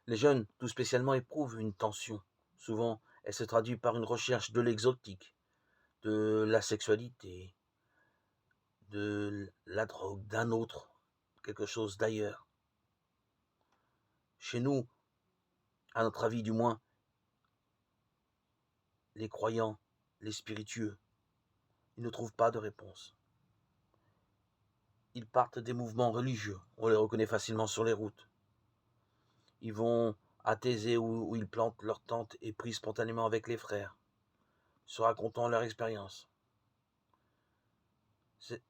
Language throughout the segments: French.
Les jeunes, tout spécialement, éprouvent une tension. Souvent, elle se traduit par une recherche de l'exotique, de la sexualité, de la drogue, d'un autre, quelque chose d'ailleurs. Chez nous, à notre avis du moins, les croyants, les spiritueux, ils ne trouvent pas de réponse. Ils partent des mouvements religieux, on les reconnaît facilement sur les routes. Ils vont à Thésée où ils plantent leur tente et prient spontanément avec les frères, se racontant leur expérience.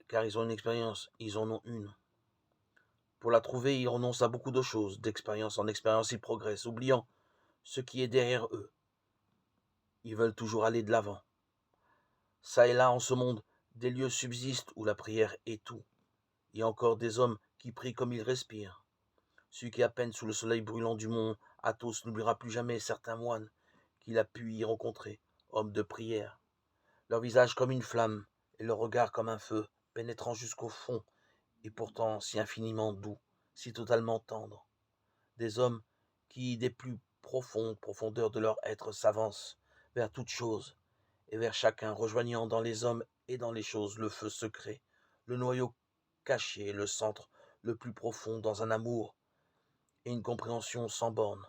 Car ils ont une expérience, ils en ont une. Pour la trouver, ils renoncent à beaucoup de choses. D'expérience en expérience, ils progressent, oubliant ce qui est derrière eux. Ils veulent toujours aller de l'avant. Ça et là, en ce monde, des lieux subsistent où la prière est tout. Il y a encore des hommes qui prient comme ils respirent. Celui qui, à peine sous le soleil brûlant du mont Athos, n'oubliera plus jamais certains moines qu'il a pu y rencontrer, hommes de prière. Leur visage comme une flamme, et leur regard comme un feu, pénétrant jusqu'au fond, et pourtant si infiniment doux, si totalement tendre. Des hommes qui, des plus profondes profondeurs de leur être, s'avancent vers toute chose, et vers chacun, rejoignant dans les hommes et dans les choses le feu secret, le noyau caché, le centre le plus profond dans un amour et une compréhension sans bornes.